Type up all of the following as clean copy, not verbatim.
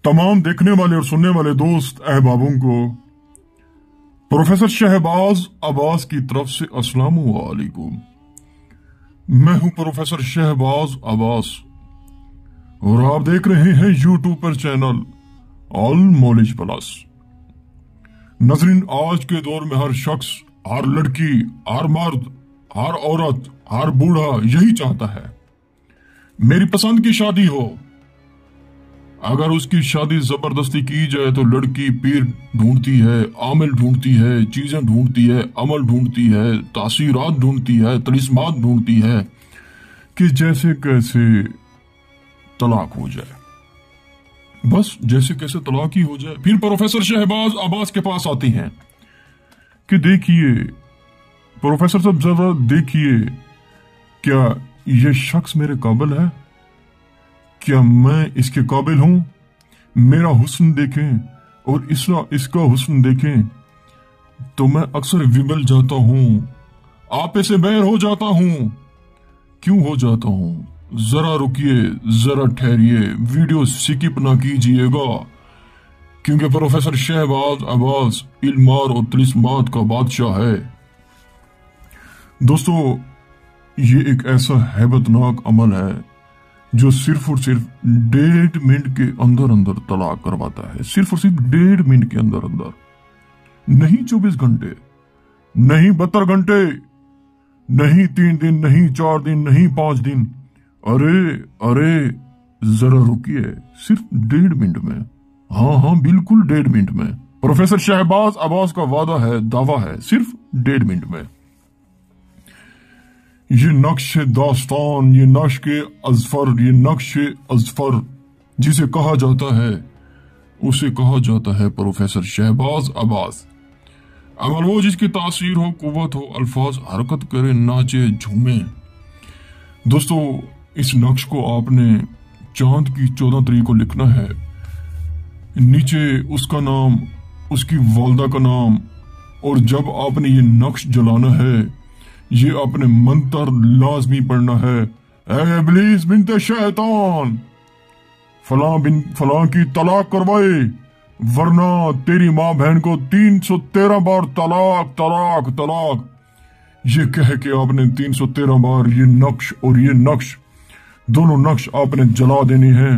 तमाम देखने वाले और सुनने वाले दोस्त अहबाबों को प्रोफेसर शहबाज अब्बास की तरफ से अस्सलाम वालेकुम। मैं हूं प्रोफेसर शहबाज अब्बास और आप देख रहे हैं यूट्यूब पर चैनल ऑल नॉलेज प्लस। नजरीन, आज के दौर में हर शख्स, हर लड़की, हर मर्द, हर औरत, हर बूढ़ा यही चाहता है मेरी पसंद की शादी हो। अगर उसकी शादी जबरदस्ती की जाए तो लड़की पीर ढूंढती है, आमिल ढूंढती है, चीजें ढूंढती है, अमल ढूंढती है, तासीरात ढूंढती है, तलिस्मात ढूंढती है कि जैसे कैसे तलाक हो जाए, बस जैसे कैसे तलाक ही हो जाए। फिर प्रोफेसर शहबाज अब्बास के पास आती हैं कि देखिए प्रोफेसर साहब, जरा देखिए, क्या ये शख्स मेरे काबिल है? क्या मैं इसके काबिल हूं? मेरा हुस्न देखें और इसका हुस्न देखें तो मैं अक्सर विमल जाता हूं, आपे से बैर हो जाता हूं। क्यों हो जाता हूं? जरा रुकिए, जरा ठहरिए, वीडियो स्किप ना कीजिएगा, क्योंकि प्रोफेसर शहबाज अब्बास इल्मार और तिलिस्मात का बादशाह है। दोस्तों, ये एक ऐसा हैबतनाक अमल है जो सिर्फ और सिर्फ 1.5 मिनट के अंदर अंदर तलाक करवाता है। सिर्फ और सिर्फ 1.5 मिनट के अंदर अंदर, नहीं 24 घंटे, नहीं 72 घंटे, नहीं 3 दिन, नहीं 4 दिन, नहीं 5 दिन। अरे जरा रुकिए, सिर्फ 1.5 मिनट में, हाँ बिल्कुल 1.5 मिनट में। प्रोफेसर शहबाज अब्बास का वादा है, दावा है, सिर्फ 1.5 मिनट में। ये नक्श दास्तान, ये नक्श अजफर जिसे कहा जाता है, उसे कहा जाता है प्रोफेसर शहबाज अब्बास। अगर वो जिसकी तासीर हो, कुव्वत हो, अल्फाज हरकत करे, नाचे, झूमे। दोस्तों, इस नक्श को आपने चांद की 14 तारीख को लिखना है। नीचे उसका नाम, उसकी वालदा का नाम, और जब आपने ये नक्श जलाना है, ये अपने मंत्र लाजमी पढ़ना है। ऐ इब्लीस बिनते शैतान, फलां की तलाक करवाए, वरना तेरी माँ बहन को 313 बार तलाक तलाक तलाक। ये कह के आपने 313 बार ये नक्श और ये नक्श, दोनों नक्श आपने जला देने हैं।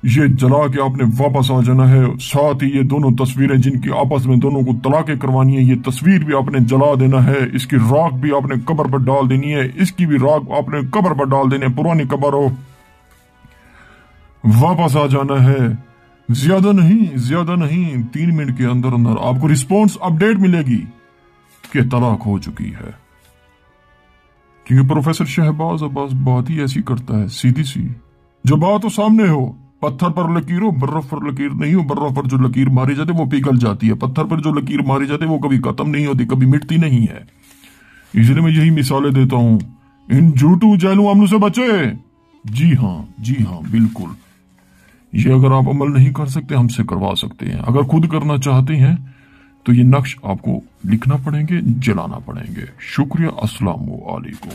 ये जला के आपने वापस आ जाना है। साथ ही ये दोनों तस्वीरें जिनकी आपस में दोनों को तलाकें करवानी है, ये तस्वीर भी आपने जला देना है। इसकी राख भी आपने कब्र पर डाल देनी है, इसकी भी राख आपने कब्र पर डाल देनी है। पुरानी कब्र हो, वापस आ जाना है। ज्यादा नहीं, 3 मिनट के अंदर अंदर आपको रिस्पॉन्स अपडेट मिलेगी कि तलाक हो चुकी है। क्योंकि प्रोफेसर शहबाज अब्बास बात ही ऐसी करता है, सीधी सी। जो बात हो सामने हो, पत्थर पर लकीर हो, बर्फ पर लकीर नहीं हो। बर्फ पर जो लकीर मारी जाती है वो पिघल जाती है, पत्थर पर जो लकीर मारी जाती है वो कभी खत्म नहीं होती, कभी मिटती नहीं है। इसलिए मैं यही मिसालें देता हूं, इन झूठू जैलू अमलों से बचे। जी हाँ बिल्कुल। ये अगर आप अमल नहीं कर सकते, हमसे करवा सकते हैं। अगर खुद करना चाहते हैं तो ये नक्श आपको लिखना पड़ेंगे, जलाना पड़ेंगे। शुक्रिया, अस्सलाम वालेकुम।